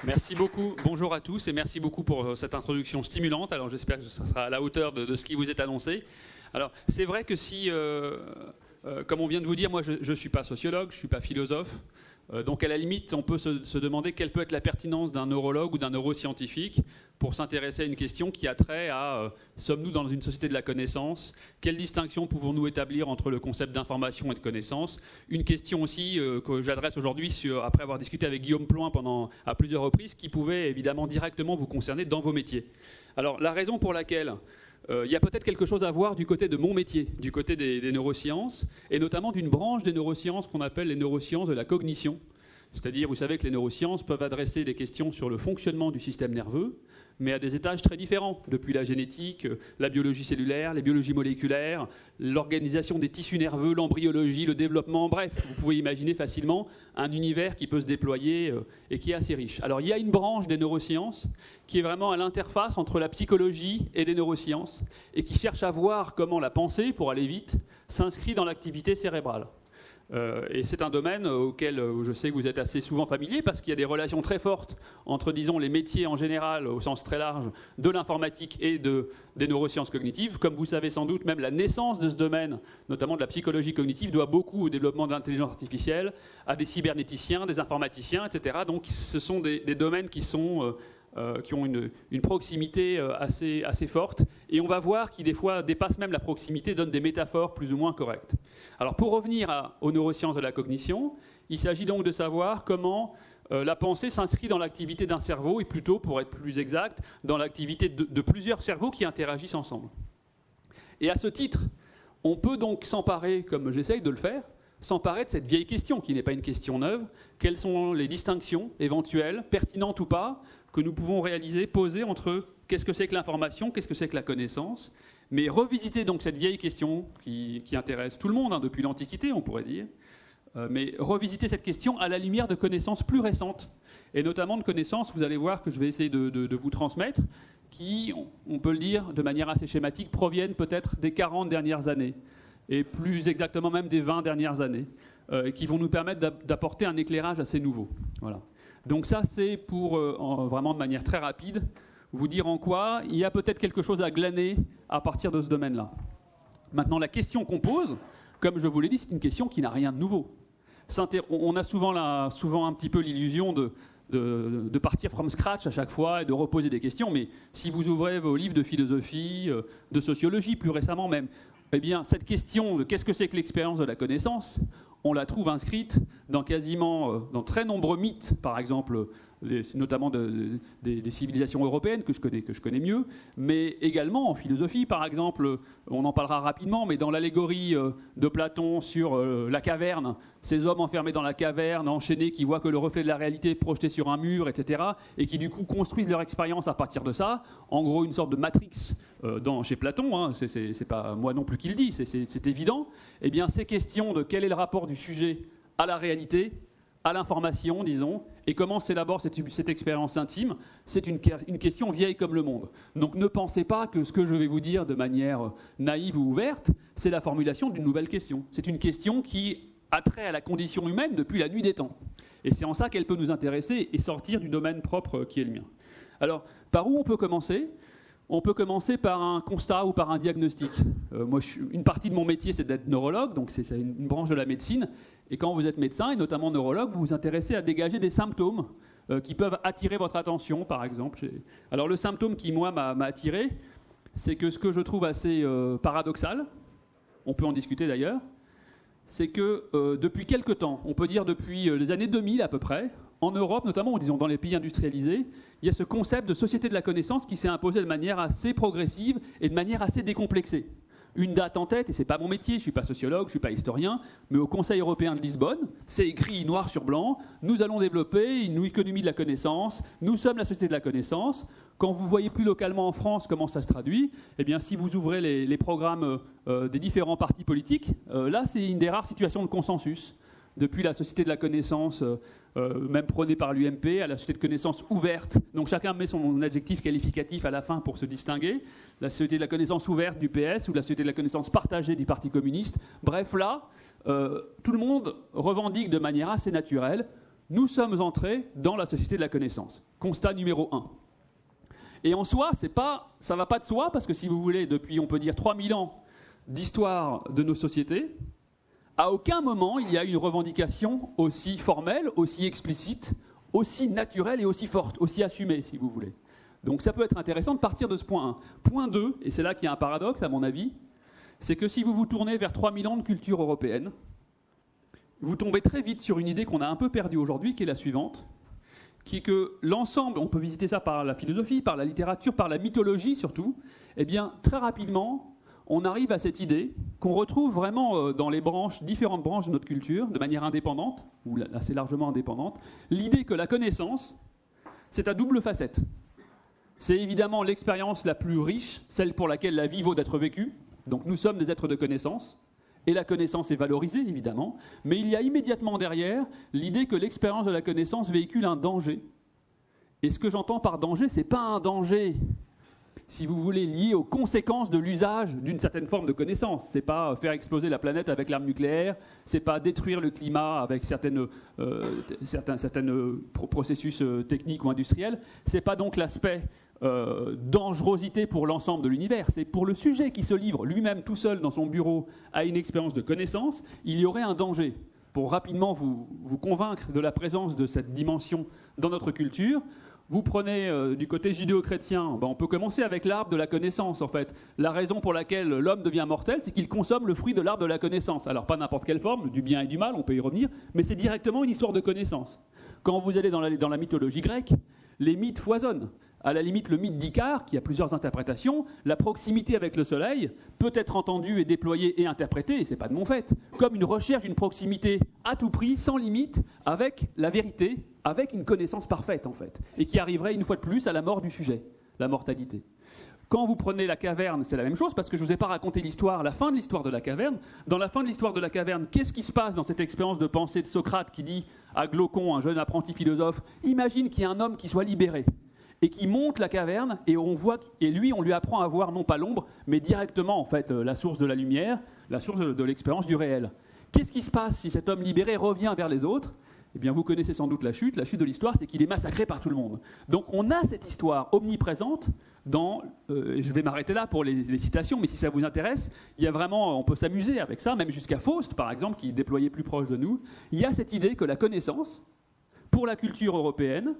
Merci beaucoup. Bonjour à tous et merci beaucoup pour cette introduction stimulante. Alors j'espère que ça sera à la hauteur de ce qui vous est annoncé. Alors c'est vrai que si, comme on vient de vous dire, moi je ne suis pas sociologue, je ne suis pas philosophe. Donc à la limite, on peut se demander quelle peut être la pertinence d'un neurologue ou d'un neuroscientifique pour s'intéresser à une question qui a trait à sommes-nous dans une société de la connaissance? Quelle distinction pouvons-nous établir entre le concept d'information et de connaissance? Une question aussi que j'adresse aujourd'hui après avoir discuté avec Guillaume Ploin à plusieurs reprises, qui pouvait évidemment directement vous concerner dans vos métiers. Alors la raison pour laquelle il y a peut-être quelque chose à voir du côté de mon métier, du côté des neurosciences, et notamment d'une branche des neurosciences qu'on appelle les neurosciences de la cognition. C'est-à-dire, vous savez que les neurosciences peuvent adresser des questions sur le fonctionnement du système nerveux, mais à des étages très différents, depuis la génétique, la biologie cellulaire, les biologies moléculaires, l'organisation des tissus nerveux, l'embryologie, le développement, bref, vous pouvez imaginer facilement un univers qui peut se déployer et qui est assez riche. Alors il y a une branche des neurosciences qui est vraiment à l'interface entre la psychologie et les neurosciences et qui cherche à voir comment la pensée, pour aller vite, s'inscrit dans l'activité cérébrale. Et c'est un domaine auquel je sais que vous êtes assez souvent familier parce qu'il y a des relations très fortes entre, disons, les métiers en général, au sens très large, de l'informatique et des neurosciences cognitives. Comme vous savez sans doute, même la naissance de ce domaine, notamment de la psychologie cognitive, doit beaucoup au développement de l'intelligence artificielle, à des cybernéticiens, des informaticiens, etc. Donc ce sont des domaines qui ont une proximité assez forte. Et on va voir qui, des fois, dépassent même la proximité, donnent des métaphores plus ou moins correctes. Alors, pour revenir aux neurosciences de la cognition, il s'agit donc de savoir comment la pensée s'inscrit dans l'activité d'un cerveau, et plutôt, pour être plus exact, dans l'activité de plusieurs cerveaux qui interagissent ensemble. Et à ce titre, on peut donc s'emparer, comme j'essaye de le faire, s'emparer de cette vieille question, qui n'est pas une question neuve. Quelles sont les distinctions éventuelles, pertinentes ou pas, que nous pouvons poser entre qu'est-ce que c'est que l'information, qu'est-ce que c'est que la connaissance, mais revisiter donc cette vieille question qui intéresse tout le monde, depuis l'Antiquité, on pourrait dire, mais revisiter cette question à la lumière de connaissances plus récentes, et notamment de connaissances, vous allez voir que je vais essayer de vous transmettre, qui, on peut le dire de manière assez schématique, proviennent peut-être des 40 dernières années, et plus exactement même des 20 dernières années, qui vont nous permettre d'apporter un éclairage assez nouveau. Voilà. Donc ça, c'est pour, vraiment de manière très rapide, vous dire en quoi il y a peut-être quelque chose à glaner à partir de ce domaine-là. Maintenant, la question qu'on pose, comme je vous l'ai dit, c'est une question qui n'a rien de nouveau. On a souvent un petit peu l'illusion de partir from scratch à chaque fois et de reposer des questions, mais si vous ouvrez vos livres de philosophie, de sociologie plus récemment même, eh bien, cette question de qu'est-ce que c'est que l'expérience de la connaissance, on la trouve inscrite dans dans très nombreux mythes, par exemple, notamment des civilisations européennes que je connais mieux, mais également en philosophie, par exemple, on en parlera rapidement, mais dans l'allégorie de Platon sur la caverne, ces hommes enfermés dans la caverne, enchaînés, qui voient que le reflet de la réalité est projeté sur un mur, etc., et qui du coup construisent leur expérience à partir de ça, en gros une sorte de matrix chez Platon, hein, c'est pas moi non plus qui le dis, c'est évident. Eh bien, ces questions de quel est le rapport du sujet à la réalité, à l'information, disons, et comment s'élabore cette expérience intime, c'est une question vieille comme le monde. Donc ne pensez pas que ce que je vais vous dire de manière naïve ou ouverte, c'est la formulation d'une nouvelle question. C'est une question qui a trait à la condition humaine depuis la nuit des temps. Et c'est en ça qu'elle peut nous intéresser et sortir du domaine propre qui est le mien. Alors, par où on peut commencer ? On peut commencer par un constat ou par un diagnostic. Moi, une partie de mon métier, c'est d'être neurologue, donc c'est une branche de la médecine. Et quand vous êtes médecin, et notamment neurologue, vous vous intéressez à dégager des symptômes qui peuvent attirer votre attention, par exemple. Alors le symptôme qui, moi, m'a attiré, c'est que ce que je trouve assez paradoxal, on peut en discuter d'ailleurs, c'est que depuis quelque temps, on peut dire depuis les années 2000 à peu près, en Europe notamment, disons dans les pays industrialisés, il y a ce concept de société de la connaissance qui s'est imposé de manière assez progressive et de manière assez décomplexée. Une date en tête, et c'est pas mon métier, je suis pas sociologue, je suis pas historien, mais au Conseil européen de Lisbonne, c'est écrit noir sur blanc, nous allons développer une économie de la connaissance, nous sommes la société de la connaissance. Quand vous voyez plus localement en France comment ça se traduit, eh bien si vous ouvrez les programmes des différents partis politiques, là c'est une des rares situations de consensus. Depuis la société de la connaissance, même prônée par l'UMP, à la société de connaissance ouverte. Donc chacun met son adjectif qualificatif à la fin pour se distinguer. La société de la connaissance ouverte du PS ou la société de la connaissance partagée du Parti communiste. Bref, là, tout le monde revendique de manière assez naturelle Nous sommes entrés dans la société de la connaissance. Constat numéro 1. Et en soi, ça ne va pas de soi, parce que si vous voulez, depuis, on peut dire, 3000 ans d'histoire de nos sociétés, à aucun moment il y a une revendication aussi formelle, aussi explicite, aussi naturelle et aussi forte, aussi assumée, si vous voulez. Donc ça peut être intéressant de partir de ce point 1. Point 2, et c'est là qu'il y a un paradoxe, à mon avis, c'est que si vous vous tournez vers 3000 ans de culture européenne, vous tombez très vite sur une idée qu'on a un peu perdue aujourd'hui, qui est la suivante, qui est que l'ensemble, on peut visiter ça par la philosophie, par la littérature, par la mythologie surtout, eh bien, très rapidement, on arrive à cette idée qu'on retrouve vraiment dans les différentes branches de notre culture, de manière indépendante, ou assez largement indépendante, l'idée que la connaissance, c'est à double facette. C'est évidemment l'expérience la plus riche, celle pour laquelle la vie vaut d'être vécue. Donc nous sommes des êtres de connaissance, et la connaissance est valorisée, évidemment, mais il y a immédiatement derrière l'idée que l'expérience de la connaissance véhicule un danger. Et ce que j'entends par danger, ce n'est pas un danger, si vous voulez, lié aux conséquences de l'usage d'une certaine forme de connaissance. Ce n'est pas faire exploser la planète avec l'arme nucléaire, ce n'est pas détruire le climat avec certains processus techniques ou industriels, ce n'est pas donc l'aspect dangerosité pour l'ensemble de l'univers. C'est pour le sujet qui se livre lui-même tout seul dans son bureau à une expérience de connaissance, il y aurait un danger. Pour rapidement vous convaincre de la présence de cette dimension dans notre culture, vous prenez du côté judéo-chrétien, on peut commencer avec l'arbre de la connaissance en fait. La raison pour laquelle l'homme devient mortel, c'est qu'il consomme le fruit de l'arbre de la connaissance. Alors pas n'importe quelle forme, du bien et du mal, on peut y revenir, mais c'est directement une histoire de connaissance. Quand vous allez dans la mythologie grecque, les mythes foisonnent. À la limite, le mythe d'Icare, qui a plusieurs interprétations, la proximité avec le soleil peut être entendue et déployée et interprétée, et ce n'est pas de mon fait, comme une recherche d'une proximité à tout prix, sans limite, avec la vérité, avec une connaissance parfaite en fait, et qui arriverait une fois de plus à la mort du sujet, la mortalité. Quand vous prenez la caverne, c'est la même chose, parce que je ne vous ai pas raconté l'histoire, la fin de l'histoire de la caverne. Dans la fin de l'histoire de la caverne, qu'est-ce qui se passe dans cette expérience de pensée de Socrate qui dit à Glaucon, un jeune apprenti philosophe, imagine qu'il y a un homme qui soit libéré, et qui monte la caverne, et on lui apprend à voir non pas l'ombre, mais directement en fait la source de la lumière, la source de l'expérience du réel. Qu'est-ce qui se passe si cet homme libéré revient vers les autres ? Eh bien, vous connaissez sans doute la chute de l'histoire, c'est qu'il est massacré par tout le monde. Donc on a cette histoire omniprésente dans, je vais m'arrêter là pour les citations, mais si ça vous intéresse, il y a vraiment, on peut s'amuser avec ça, même jusqu'à Faust par exemple, qui est déployé plus proche de nous. Il y a cette idée que la connaissance, pour la culture européenne,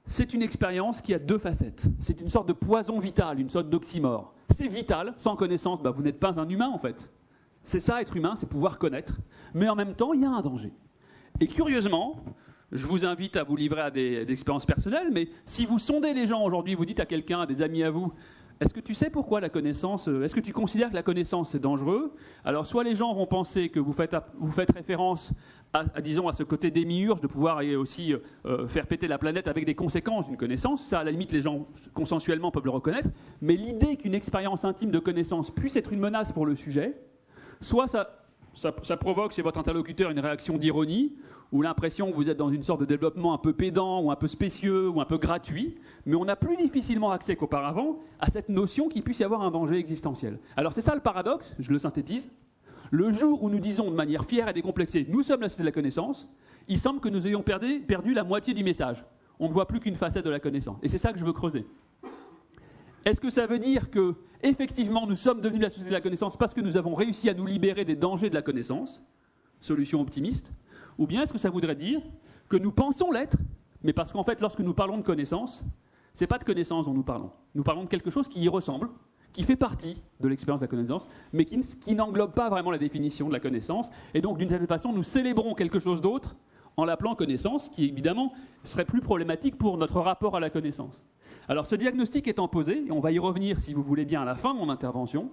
c'est une expérience qui a deux facettes. C'est une sorte de poison vital, une sorte d'oxymore. C'est vital, sans connaissance, vous n'êtes pas un humain en fait. C'est ça, être humain, c'est pouvoir connaître. Mais en même temps, il y a un danger. Et curieusement, je vous invite à vous livrer à des expériences personnelles, mais si vous sondez les gens aujourd'hui, vous dites à quelqu'un, à des amis à vous, est-ce que tu sais pourquoi la connaissance, est-ce que tu considères que la connaissance c'est dangereux ? Alors soit les gens vont penser que vous faites référence disons, à ce côté démiurge de pouvoir aussi faire péter la planète avec des conséquences d'une connaissance. Ça, à la limite, les gens consensuellement peuvent le reconnaître. Mais l'idée qu'une expérience intime de connaissance puisse être une menace pour le sujet, soit ça provoque chez votre interlocuteur une réaction d'ironie, ou l'impression que vous êtes dans une sorte de développement un peu pédant, ou un peu spécieux, ou un peu gratuit, mais on a plus difficilement accès qu'auparavant à cette notion qu'il puisse y avoir un danger existentiel. Alors c'est ça le paradoxe, je le synthétise. Le jour où nous disons de manière fière et décomplexée « nous sommes la société de la connaissance », il semble que nous ayons perdu la moitié du message. On ne voit plus qu'une facette de la connaissance. Et c'est ça que je veux creuser. Est-ce que ça veut dire que, effectivement, nous sommes devenus la société de la connaissance parce que nous avons réussi à nous libérer des dangers de la connaissance ? Solution optimiste. Ou bien est-ce que ça voudrait dire que nous pensons l'être, mais parce qu'en fait, lorsque nous parlons de connaissance, ce n'est pas de connaissance dont nous parlons. Nous parlons de quelque chose qui y ressemble, qui fait partie de l'expérience de la connaissance, mais qui n'englobe pas vraiment la définition de la connaissance. Et donc, d'une certaine façon, nous célébrons quelque chose d'autre en l'appelant connaissance, qui évidemment serait plus problématique pour notre rapport à la connaissance. Alors, ce diagnostic étant posé, et on va y revenir, si vous voulez bien, à la fin de mon intervention,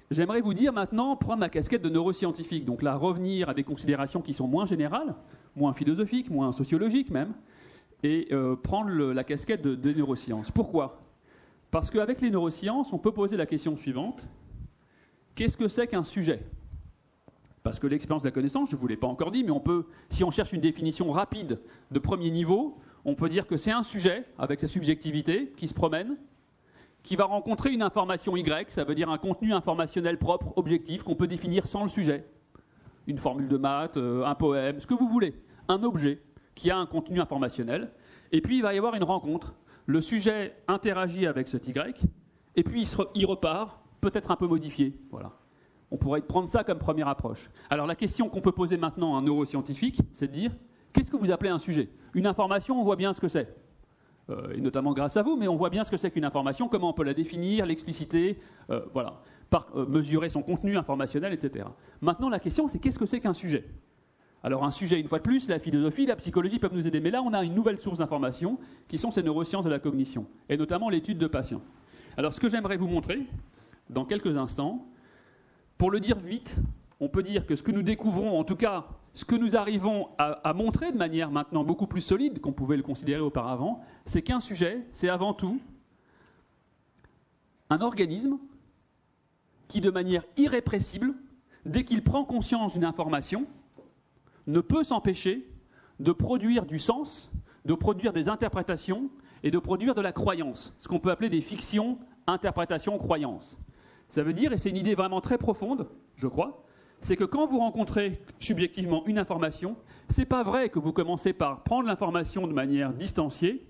j'aimerais vous dire maintenant, prendre ma casquette de neuroscientifique, donc là, revenir à des considérations qui sont moins générales, moins philosophiques, moins sociologiques même, et prendre la casquette de neurosciences. Pourquoi ? Parce qu'avec les neurosciences, on peut poser la question suivante. Qu'est-ce que c'est qu'un sujet ? Parce que l'expérience de la connaissance, je ne vous l'ai pas encore dit, mais on peut, si on cherche une définition rapide de premier niveau, on peut dire que c'est un sujet, avec sa subjectivité, qui se promène, qui va rencontrer une information Y, ça veut dire un contenu informationnel propre, objectif, qu'on peut définir sans le sujet. Une formule de maths, un poème, ce que vous voulez. un objet qui a un contenu informationnel, et puis il va y avoir une rencontre. Le sujet interagit avec cet Y, et puis il repart, peut-être un peu modifié. Voilà. On pourrait prendre ça comme première approche. Alors la question qu'on peut poser maintenant à un neuroscientifique, c'est de dire, qu'est-ce que vous appelez un sujet? Une information, on voit bien ce que c'est. Et notamment grâce à vous, mais on voit bien ce que c'est qu'une information, comment on peut la définir, l'expliciter, voilà, mesurer son contenu informationnel, etc. Maintenant, la question, c'est qu'est-ce que c'est qu'un sujet? Alors un sujet, une fois de plus, la philosophie, la psychologie peuvent nous aider, mais là, on a une nouvelle source d'information, qui sont ces neurosciences de la cognition, et notamment l'étude de patients. Alors ce que j'aimerais vous montrer, dans quelques instants, pour le dire vite, on peut dire que ce que nous découvrons, en tout cas, ce que nous arrivons à montrer de manière maintenant beaucoup plus solide qu'on pouvait le considérer auparavant, c'est qu'un sujet, c'est avant tout un organisme qui, de manière irrépressible, dès qu'il prend conscience d'une information, ne peut s'empêcher de produire du sens, de produire des interprétations et de produire de la croyance, ce qu'on peut appeler des fictions, interprétations, croyances. Ça veut dire, et c'est une idée vraiment très profonde, je crois, c'est que quand vous rencontrez subjectivement une information, c'est pas vrai que vous commencez par prendre l'information de manière distanciée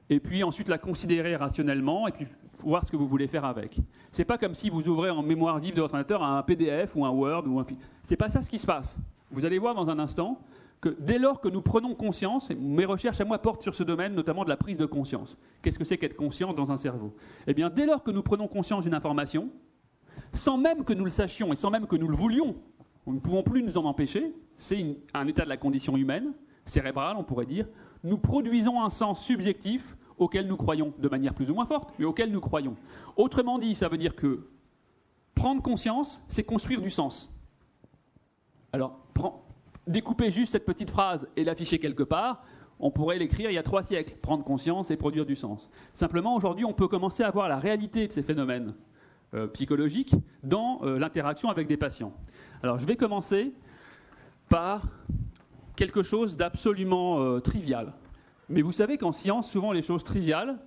et puis ensuite la considérer rationnellement et puis voir ce que vous voulez faire avec. C'est pas comme si vous ouvrez en mémoire vive de votre ordinateur un PDF ou un Word ou un... C'est pas ça ce qui se passe. Vous allez voir dans un instant que dès lors que nous prenons conscience, et mes recherches à moi portent sur ce domaine, notamment de la prise de conscience. Qu'est-ce que c'est qu'être conscient dans un cerveau? Eh bien, dès lors que nous prenons conscience d'une information, sans même que nous le sachions et sans même que nous le voulions, nous ne pouvons plus nous en empêcher, c'est un état de la condition humaine, cérébrale on pourrait dire, nous produisons un sens subjectif auquel nous croyons, de manière plus ou moins forte, mais auquel nous croyons. Autrement dit, ça veut dire que prendre conscience, c'est construire du sens. Alors, découper juste cette petite phrase et l'afficher quelque part, on pourrait l'écrire il y a 3 siècles, prendre conscience et produire du sens. Simplement, aujourd'hui, on peut commencer à voir la réalité de ces phénomènes psychologiques dans l'interaction avec des patients. Alors, je vais commencer par quelque chose d'absolument trivial. Mais vous savez qu'en science, souvent les choses triviales,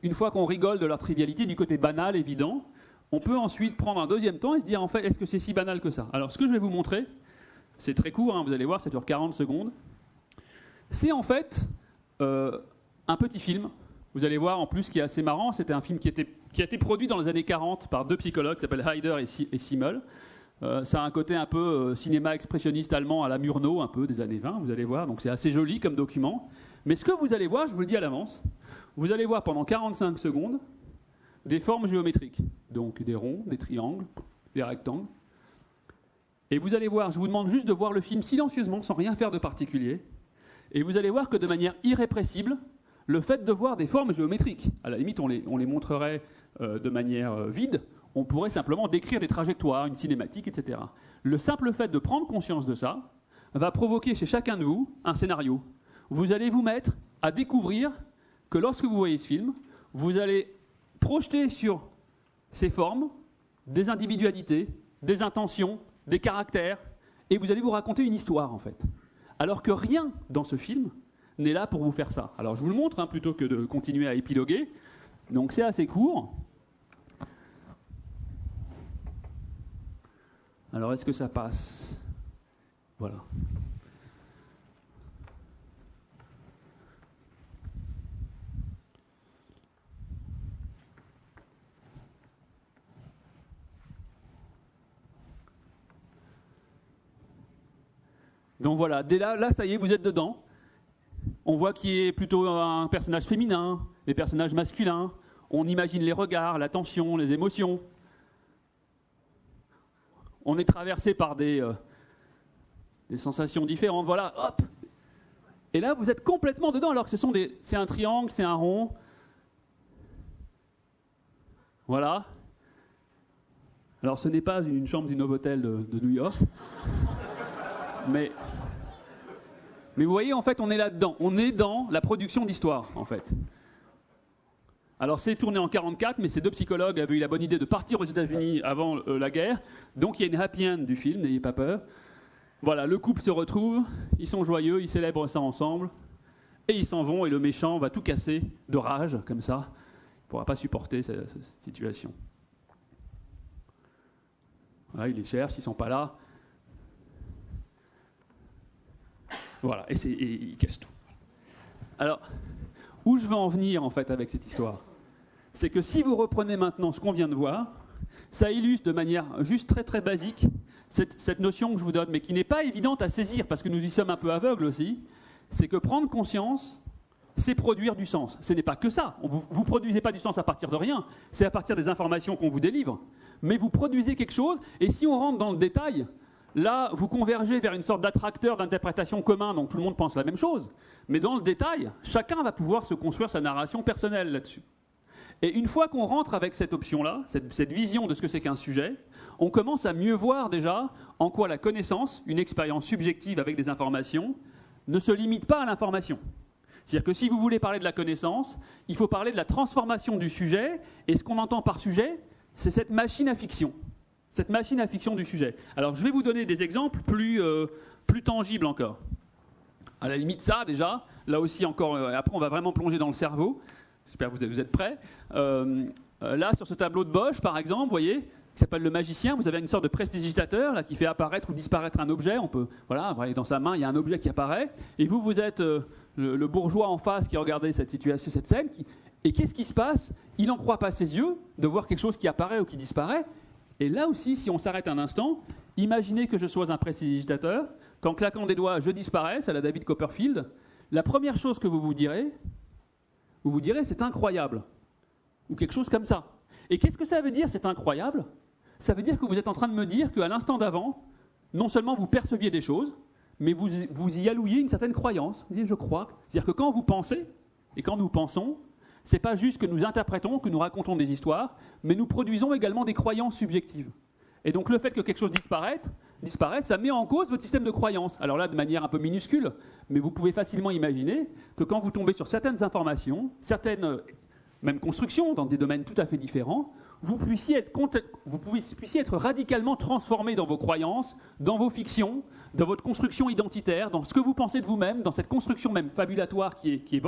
une fois qu'on rigole de leur trivialité, du côté banal, évident, on peut ensuite prendre un deuxième temps et se dire, en fait, est-ce que c'est si banal que ça? Alors, ce que je vais vous montrer, c'est très court, hein, vous allez voir, ça dure 40 secondes. C'est en fait un petit film. Vous allez voir en plus qui est assez marrant. C'était un film qui a été produit dans les années 40 par 2 psychologues qui s'appellent Heider et Simmel. Ça a un côté un peu cinéma expressionniste allemand à la Murnau, un peu des années 20, vous allez voir. Donc c'est assez joli comme document. Mais ce que vous allez voir, je vous le dis à l'avance, vous allez voir pendant 45 secondes des formes géométriques. Donc des ronds, des triangles, des rectangles. Et vous allez voir, je vous demande juste de voir le film silencieusement, sans rien faire de particulier. Et vous allez voir que de manière irrépressible, le fait de voir des formes géométriques, à la limite on les montrerait de manière vide, on pourrait simplement décrire des trajectoires, une cinématique, etc. Le simple fait de prendre conscience de ça va provoquer chez chacun de vous un scénario. Vous allez vous mettre à découvrir que lorsque vous voyez ce film, vous allez projeter sur ces formes des individualités, des intentions, des caractères, et vous allez vous raconter une histoire en fait. Alors que rien dans ce film n'est là pour vous faire ça. Alors je vous le montre hein, plutôt que de continuer à épiloguer. Donc c'est assez court. Alors est-ce que ça passe? Voilà. Donc voilà, dès là, ça y est, vous êtes dedans. On voit qu'il est plutôt un personnage féminin, des personnages masculins. On imagine les regards, l'attention, les émotions. On est traversé par des sensations différentes. Voilà, hop. Et là, vous êtes complètement dedans, alors que c'est un triangle, c'est un rond. Voilà. Alors, ce n'est pas une chambre du Novotel de New York. Mais vous voyez, en fait, on est là-dedans. On est dans la production d'histoire, en fait. Alors, c'est tourné en 1944, mais ces 2 psychologues avaient eu la bonne idée de partir aux États-Unis avant la guerre. Donc, il y a une happy end du film, n'ayez pas peur. Voilà, le couple se retrouve, ils sont joyeux, ils célèbrent ça ensemble, et ils s'en vont, et le méchant va tout casser de rage, comme ça. Il ne pourra pas supporter cette situation. Voilà, il les cherche, ils ne sont pas là. Voilà, et il casse tout. Alors, où je veux en venir en fait avec cette histoire, c'est que si vous reprenez maintenant ce qu'on vient de voir, ça illustre de manière juste très très basique cette notion que je vous donne, mais qui n'est pas évidente à saisir parce que nous y sommes un peu aveugles aussi, c'est que prendre conscience, c'est produire du sens. Ce n'est pas que ça. Vous ne produisez pas du sens à partir de rien, c'est à partir des informations qu'on vous délivre. Mais vous produisez quelque chose, et si on rentre dans le détail, là, vous convergez vers une sorte d'attracteur d'interprétation commun, donc tout le monde pense la même chose. Mais dans le détail, chacun va pouvoir se construire sa narration personnelle là-dessus. Et une fois qu'on rentre avec cette option-là, cette vision de ce que c'est qu'un sujet, on commence à mieux voir déjà en quoi la connaissance, une expérience subjective avec des informations, ne se limite pas à l'information. C'est-à-dire que si vous voulez parler de la connaissance, il faut parler de la transformation du sujet, et ce qu'on entend par sujet, c'est cette machine à fiction. Cette machine à fiction du sujet. Alors je vais vous donner des exemples plus tangibles encore. À la limite ça déjà, là aussi encore, après on va vraiment plonger dans le cerveau. J'espère que vous êtes prêts. Là sur ce tableau de Bosch par exemple, vous voyez, qui s'appelle le magicien, vous avez une sorte de prestidigitateur là, qui fait apparaître ou disparaître un objet. On peut, voilà, dans sa main il y a un objet qui apparaît, et vous êtes le bourgeois en face qui regardait cette situation, cette scène, et qu'est-ce qui se passe? Il n'en croit pas ses yeux de voir quelque chose qui apparaît ou qui disparaît. Et là aussi, si on s'arrête un instant, imaginez que je sois un prestidigitateur, qu'en claquant des doigts, je disparaisse, à la David Copperfield. La première chose que vous vous direz c'est incroyable, ou quelque chose comme ça. Et qu'est-ce que ça veut dire, c'est incroyable? Ça veut dire que vous êtes en train de me dire qu'à l'instant d'avant, non seulement vous perceviez des choses, mais vous y allouiez une certaine croyance. Vous dites, je crois. C'est-à-dire que quand vous pensez, et quand nous pensons, c'est pas juste que nous interprétons, que nous racontons des histoires, mais nous produisons également des croyances subjectives. Et donc le fait que quelque chose disparaisse, ça met en cause votre système de croyances. Alors là, de manière un peu minuscule, mais vous pouvez facilement imaginer que quand vous tombez sur certaines informations, certaines même constructions dans des domaines tout à fait différents, vous puissiez être radicalement transformé dans vos croyances, dans vos fictions, dans votre construction identitaire, dans ce que vous pensez de vous-même, dans cette construction même fabulatoire qui est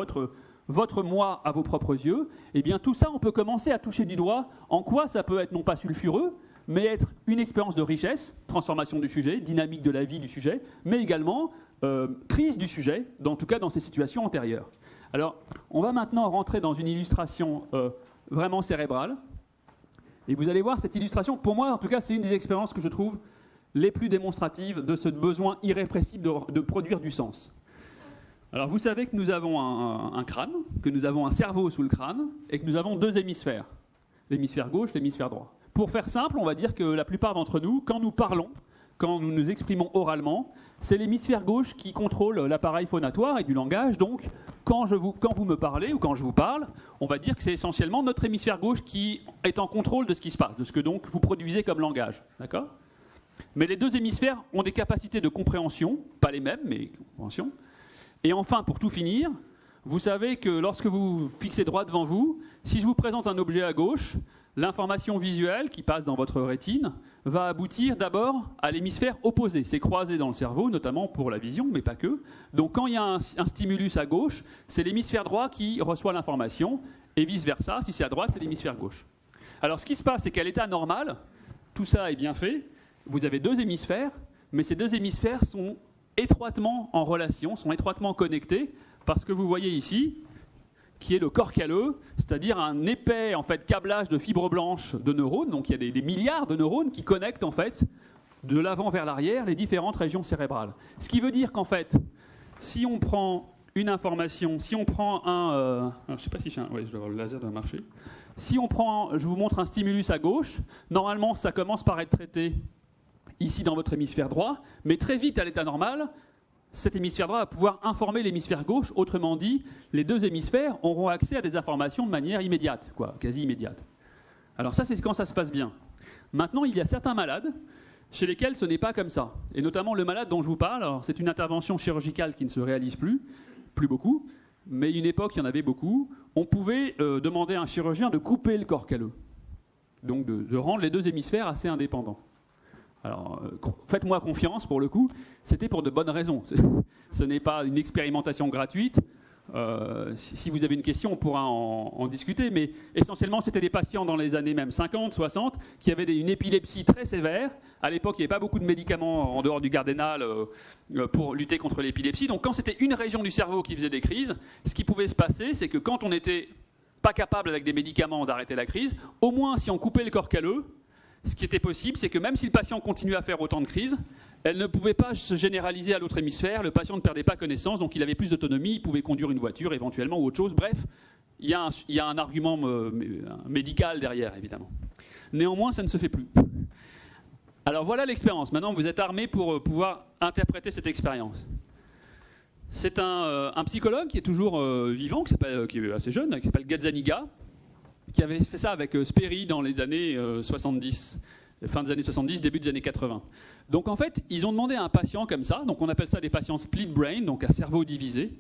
votre moi à vos propres yeux. Et bien tout ça, on peut commencer à toucher du doigt en quoi ça peut être non pas sulfureux, mais être une expérience de richesse, transformation du sujet, dynamique de la vie du sujet, mais également crise du sujet, en tout cas dans ces situations antérieures. Alors, on va maintenant rentrer dans une illustration vraiment cérébrale. Et vous allez voir, cette illustration, pour moi, en tout cas, c'est une des expériences que je trouve les plus démonstratives de ce besoin irrépressible de produire du sens. Alors, vous savez que nous avons un crâne, que nous avons un cerveau sous le crâne, et que nous avons deux hémisphères, l'hémisphère gauche, l'hémisphère droit. Pour faire simple, on va dire que la plupart d'entre nous, quand nous parlons, quand nous nous exprimons oralement, c'est l'hémisphère gauche qui contrôle l'appareil phonatoire et du langage. Donc, quand vous me parlez ou quand je vous parle, on va dire que c'est essentiellement notre hémisphère gauche qui est en contrôle de ce qui se passe, de ce que donc vous produisez comme langage. D'accord ? Mais les deux hémisphères ont des capacités de compréhension, pas les mêmes, mais compréhension. Et enfin, pour tout finir, vous savez que lorsque vous fixez droit devant vous, si je vous présente un objet à gauche, l'information visuelle qui passe dans votre rétine va aboutir d'abord à l'hémisphère opposé. C'est croisé dans le cerveau, notamment pour la vision, mais pas que. Donc quand il y a un stimulus à gauche, c'est l'hémisphère droit qui reçoit l'information, et vice-versa, si c'est à droite, c'est l'hémisphère gauche. Alors ce qui se passe, c'est qu'à l'état normal, tout ça est bien fait, vous avez deux hémisphères, mais ces deux hémisphères sont étroitement en relation, sont étroitement connectés, parce que vous voyez ici, qui est le corps calleux, c'est-à-dire un épais en fait, câblage de fibres blanches de neurones. Donc il y a des milliards de neurones qui connectent en fait, de l'avant vers l'arrière les différentes régions cérébrales. Ce qui veut dire qu'en fait, si on prend une information, si on prend un... je ne sais pas si je dois avoir le laser doit marcher. Si on prend, je vous montre un stimulus à gauche, normalement ça commence par être traité ici dans votre hémisphère droit, mais très vite à l'état normal, cet hémisphère droit va pouvoir informer l'hémisphère gauche. Autrement dit, les deux hémisphères auront accès à des informations de manière immédiate, quasi immédiate. Alors ça, c'est quand ça se passe bien. Maintenant, il y a certains malades chez lesquels ce n'est pas comme ça. Et notamment le malade dont je vous parle, alors c'est une intervention chirurgicale qui ne se réalise plus beaucoup, mais une époque, il y en avait beaucoup. On pouvait demander à un chirurgien de couper le corps calleux, donc de rendre les deux hémisphères assez indépendants. Alors, faites-moi confiance pour le coup, c'était pour de bonnes raisons. Ce n'est pas une expérimentation gratuite. Si vous avez une question, on pourra en discuter, mais essentiellement, c'était des patients dans les années même 50, 60, qui avaient une épilepsie très sévère. À l'époque, il n'y avait pas beaucoup de médicaments en dehors du Gardénal pour lutter contre l'épilepsie. Donc quand c'était une région du cerveau qui faisait des crises, ce qui pouvait se passer, c'est que quand on n'était pas capable avec des médicaments d'arrêter la crise, au moins si on coupait le corps calleux, ce qui était possible, c'est que même si le patient continuait à faire autant de crises, elle ne pouvait pas se généraliser à l'autre hémisphère, le patient ne perdait pas connaissance, donc il avait plus d'autonomie, il pouvait conduire une voiture éventuellement ou autre chose. Bref, il y a un argument médical derrière, évidemment. Néanmoins, ça ne se fait plus. Alors voilà l'expérience. Maintenant, vous êtes armés pour pouvoir interpréter cette expérience. C'est un psychologue qui est toujours vivant, qui est assez jeune, qui s'appelle Gazzaniga, qui avait fait ça avec Sperry dans les années 70. Fin des années 70, début des années 80. Donc en fait, ils ont demandé à un patient comme ça, donc on appelle ça des patients split brain, donc à cerveau divisé.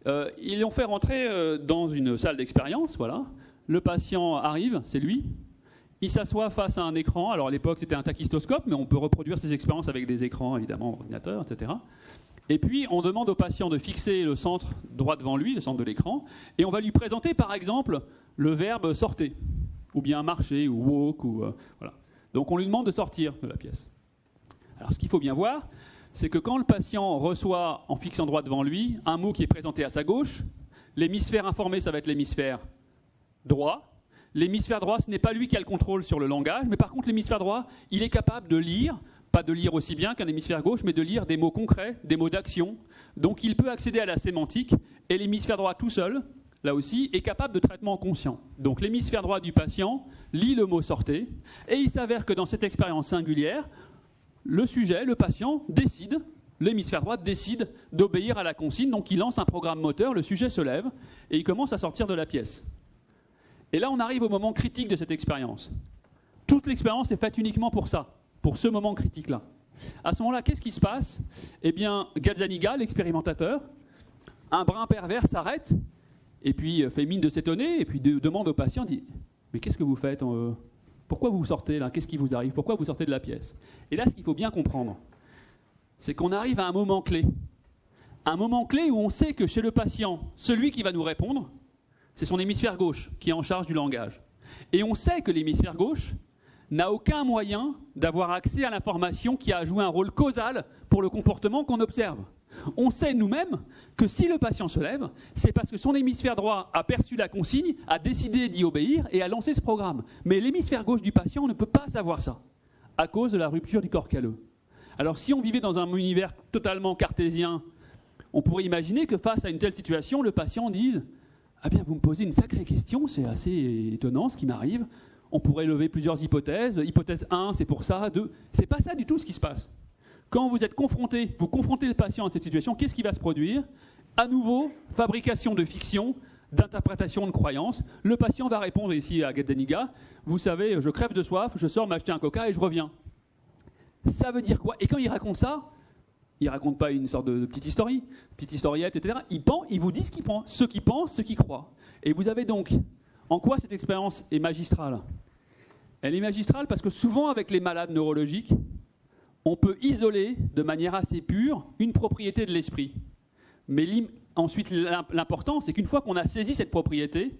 Ils l'ont fait rentrer dans une salle d'expérience, voilà. Le patient arrive, c'est lui. Il s'assoit face à un écran. Alors à l'époque, c'était un tachystoscope, mais on peut reproduire ces expériences avec des écrans, évidemment, ordinateurs, etc. Et puis, on demande au patient de fixer le centre droit devant lui, le centre de l'écran, et on va lui présenter, par exemple, le verbe « sortez », ou bien « marcher », ou « walk », ou voilà. Donc on lui demande de sortir de la pièce. Alors ce qu'il faut bien voir, c'est que quand le patient reçoit, en fixant droit devant lui, un mot qui est présenté à sa gauche, l'hémisphère informé, ça va être l'hémisphère droit. L'hémisphère droit, ce n'est pas lui qui a le contrôle sur le langage, mais par contre l'hémisphère droit, il est capable de lire, pas de lire aussi bien qu'un hémisphère gauche, mais de lire des mots concrets, des mots d'action. Donc il peut accéder à la sémantique, et l'hémisphère droit tout seul, là aussi, est capable de traitement conscient. Donc l'hémisphère droit du patient lit le mot « sortez », et il s'avère que dans cette expérience singulière, le sujet, le patient, décide, l'hémisphère droit décide d'obéir à la consigne, donc il lance un programme moteur, le sujet se lève, et il commence à sortir de la pièce. Et là, on arrive au moment critique de cette expérience. Toute l'expérience est faite uniquement pour ça, pour ce moment critique-là. À ce moment-là, qu'est-ce qui se passe? Eh bien, Gazzaniga, l'expérimentateur, un brin pervers s'arrête, et puis fait mine de s'étonner, et puis demande au patient, dit « Mais qu'est-ce que vous faites? Pourquoi vous sortez là? Qu'est-ce qui vous arrive? Pourquoi vous sortez de la pièce ?» Et là, ce qu'il faut bien comprendre, c'est qu'on arrive à un moment clé. Un moment clé où on sait que chez le patient, celui qui va nous répondre, c'est son hémisphère gauche qui est en charge du langage. Et on sait que l'hémisphère gauche n'a aucun moyen d'avoir accès à l'information qui a joué un rôle causal pour le comportement qu'on observe. On sait nous-mêmes que si le patient se lève, c'est parce que son hémisphère droit a perçu la consigne, a décidé d'y obéir et a lancé ce programme. Mais l'hémisphère gauche du patient ne peut pas savoir ça, à cause de la rupture du corps calleux. Alors si on vivait dans un univers totalement cartésien, on pourrait imaginer que face à une telle situation, le patient dise « Ah bien, vous me posez une sacrée question, c'est assez étonnant ce qui m'arrive. On pourrait lever plusieurs hypothèses. Hypothèse 1, c'est pour ça. 2, c'est pas ça du tout ce qui se passe. » Quand vous êtes confronté, vous confrontez le patient à cette situation, qu'est-ce qui va se produire? À nouveau, fabrication de fiction, d'interprétation de croyances. Le patient va répondre ici à Gazzaniga, vous savez, je crève de soif, je sors m'acheter un coca et je reviens. Ça veut dire quoi? Et quand il raconte ça, il ne raconte pas une sorte de petite historiette, etc. Il vous dit ce qu'il pense, ce qu'il croit. Et vous avez donc, en quoi cette expérience est magistrale? Elle est magistrale parce que souvent avec les malades neurologiques, on peut isoler de manière assez pure une propriété de l'esprit. Mais ensuite, l'important, c'est qu'une fois qu'on a saisi cette propriété,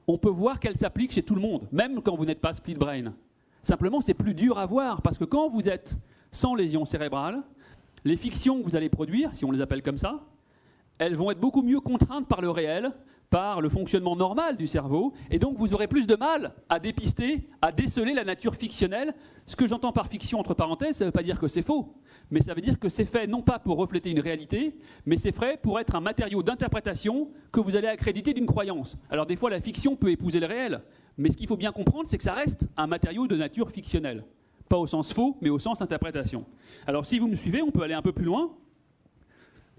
on peut voir qu'elle s'applique chez tout le monde, même quand vous n'êtes pas split brain. Simplement, c'est plus dur à voir, parce que quand vous êtes sans lésion cérébrale, les fictions que vous allez produire, si on les appelle comme ça, elles vont être beaucoup mieux contraintes par le réel, par le fonctionnement normal du cerveau, et donc vous aurez plus de mal à dépister, à déceler la nature fictionnelle. Ce que j'entends par fiction, entre parenthèses, ça ne veut pas dire que c'est faux, mais ça veut dire que c'est fait non pas pour refléter une réalité, mais c'est fait pour être un matériau d'interprétation que vous allez accréditer d'une croyance. Alors des fois, la fiction peut épouser le réel, mais ce qu'il faut bien comprendre, c'est que ça reste un matériau de nature fictionnelle. Pas au sens faux, mais au sens interprétation. Alors si vous me suivez, on peut aller un peu plus loin.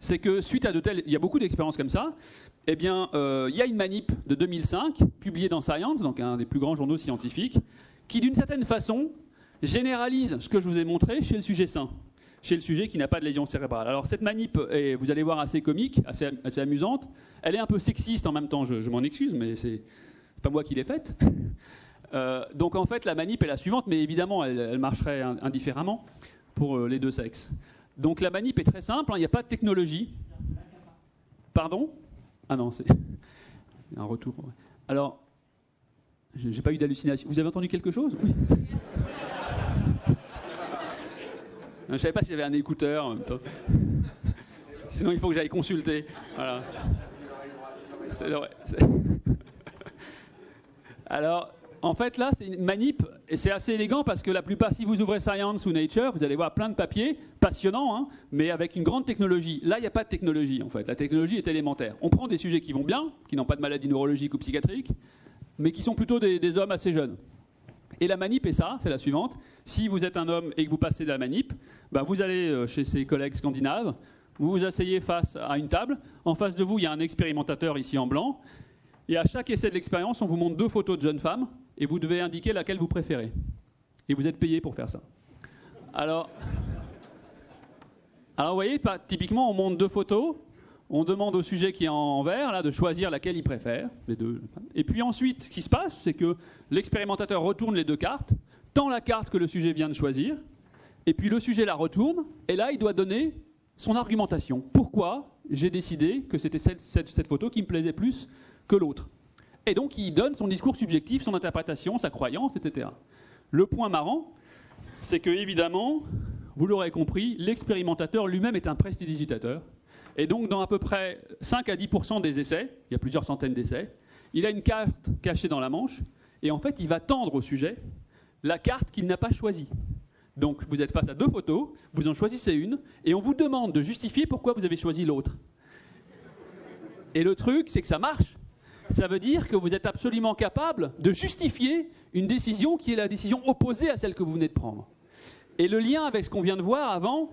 C'est que suite à il y a beaucoup d'expériences comme ça, eh bien, il y a une manip de 2005, publiée dans Science, donc un des plus grands journaux scientifiques, qui d'une certaine façon généralise ce que je vous ai montré chez le sujet sain, chez le sujet qui n'a pas de lésion cérébrale. Alors cette manip est, vous allez voir, assez comique, assez amusante. Elle est un peu sexiste en même temps, je m'en excuse, mais c'est pas moi qui l'ai faite. Donc en fait, la manip est la suivante, mais évidemment, elle marcherait indifféremment pour les deux sexes. Donc la manip est très simple, il n'y a pas de technologie. Pardon? Ah non, c'est un retour. Ouais. Alors, j'ai pas eu d'hallucination. Vous avez entendu quelque chose? Oui. Je ne savais pas s'il y avait un écouteur en même temps. Sinon, il faut que j'aille consulter. Voilà. Alors, en fait, là, c'est une manip, et c'est assez élégant parce que la plupart, si vous ouvrez Science ou Nature, vous allez voir plein de papiers, passionnants, hein, mais avec une grande technologie. Là, il n'y a pas de technologie, en fait. La technologie est élémentaire. On prend des sujets qui vont bien, qui n'ont pas de maladie neurologique ou psychiatrique, mais qui sont plutôt des hommes assez jeunes. Et la manip est ça, c'est la suivante. Si vous êtes un homme et que vous passez de la manip, ben vous allez chez ses collègues scandinaves, vous vous asseyez face à une table. En face de vous, il y a un expérimentateur ici en blanc. Et à chaque essai de l'expérience, on vous montre 2 photos de jeunes femmes et vous devez indiquer laquelle vous préférez. Et vous êtes payé pour faire ça. Alors vous voyez, typiquement, on montre 2 photos. On demande au sujet qui est en vert là, de choisir laquelle il préfère, les 2. Et puis ensuite, ce qui se passe, c'est que l'expérimentateur retourne les 2 cartes, tend la carte que le sujet vient de choisir, et puis le sujet la retourne, et là, il doit donner son argumentation. Pourquoi j'ai décidé que c'était cette photo qui me plaisait plus que l'autre? Et donc, il donne son discours subjectif, son interprétation, sa croyance, etc. Le point marrant, c'est que, évidemment, vous l'aurez compris, l'expérimentateur lui-même est un prestidigitateur. Et donc, dans à peu près 5 à 10% des essais, il y a plusieurs centaines d'essais, il a une carte cachée dans la manche, et en fait, il va tendre au sujet la carte qu'il n'a pas choisie. Donc, vous êtes face à 2 photos, vous en choisissez une, et on vous demande de justifier pourquoi vous avez choisi l'autre. Et le truc, c'est que ça marche. Ça veut dire que vous êtes absolument capable de justifier une décision qui est la décision opposée à celle que vous venez de prendre. Et le lien avec ce qu'on vient de voir avant,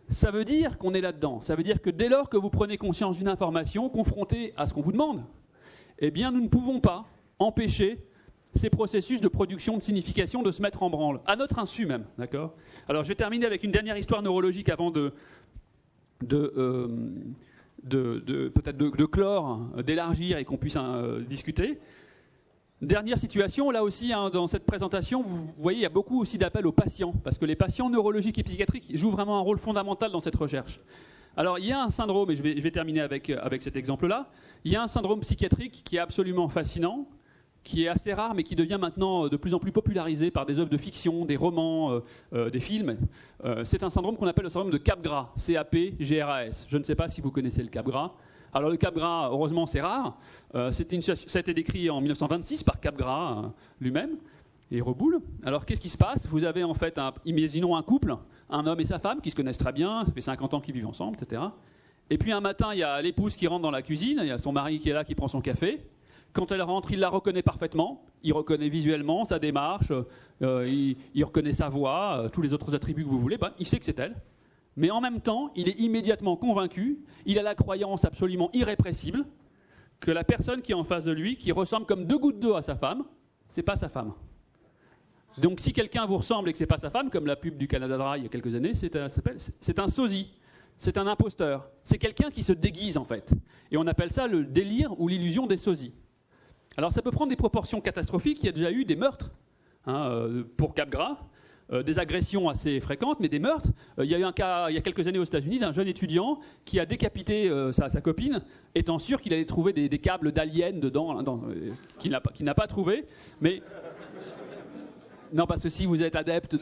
ça veut dire qu'on est là-dedans. Ça veut dire que dès lors que vous prenez conscience d'une information confrontée à ce qu'on vous demande, eh bien, nous ne pouvons pas empêcher ces processus de production de signification de se mettre en branle, à notre insu même. D'accord ? Alors, je vais terminer avec une dernière histoire neurologique avant peut-être de clore, d'élargir et qu'on puisse discuter. Dernière situation, là aussi, hein, dans cette présentation, vous voyez, il y a beaucoup aussi d'appels aux patients, parce que les patients neurologiques et psychiatriques jouent vraiment un rôle fondamental dans cette recherche. Alors, il y a un syndrome, et je vais terminer avec cet exemple-là, il y a un syndrome psychiatrique qui est absolument fascinant, qui est assez rare, mais qui devient maintenant de plus en plus popularisé par des œuvres de fiction, des romans, des films. C'est un syndrome qu'on appelle le syndrome de Capgras, C-A-P-G-R-A-S. Je ne sais pas si vous connaissez le Capgras. Alors le Capgras, heureusement, c'est rare. Ça a été décrit en 1926 par Capgras lui-même et Reboul. Alors qu'est-ce qui se passe? Vous avez en fait, imaginons un couple, un homme et sa femme qui se connaissent très bien, ça fait 50 ans qu'ils vivent ensemble, etc. Et puis un matin, il y a l'épouse qui rentre dans la cuisine, il y a son mari qui est là, qui prend son café. Quand elle rentre, il la reconnaît parfaitement. Il reconnaît visuellement sa démarche, il reconnaît sa voix, tous les autres attributs que vous voulez. Il sait que c'est elle. Mais en même temps, il est immédiatement convaincu, il a la croyance absolument irrépressible que la personne qui est en face de lui, qui ressemble comme 2 gouttes d'eau à sa femme, c'est pas sa femme. Donc si quelqu'un vous ressemble et que c'est pas sa femme, comme la pub du Canada Dry il y a quelques années, c'est un sosie, c'est un imposteur. C'est quelqu'un qui se déguise en fait. Et on appelle ça le délire ou l'illusion des sosies. Alors ça peut prendre des proportions catastrophiques. Il y a déjà eu des meurtres pour Capgras, des agressions assez fréquentes, mais des meurtres. Il y a eu un cas il y a quelques années aux États-Unis d'un jeune étudiant qui a décapité sa copine, étant sûr qu'il allait trouver des câbles d'aliens dedans, qu'il n'a pas trouvé. Mais non, parce que si vous êtes adepte,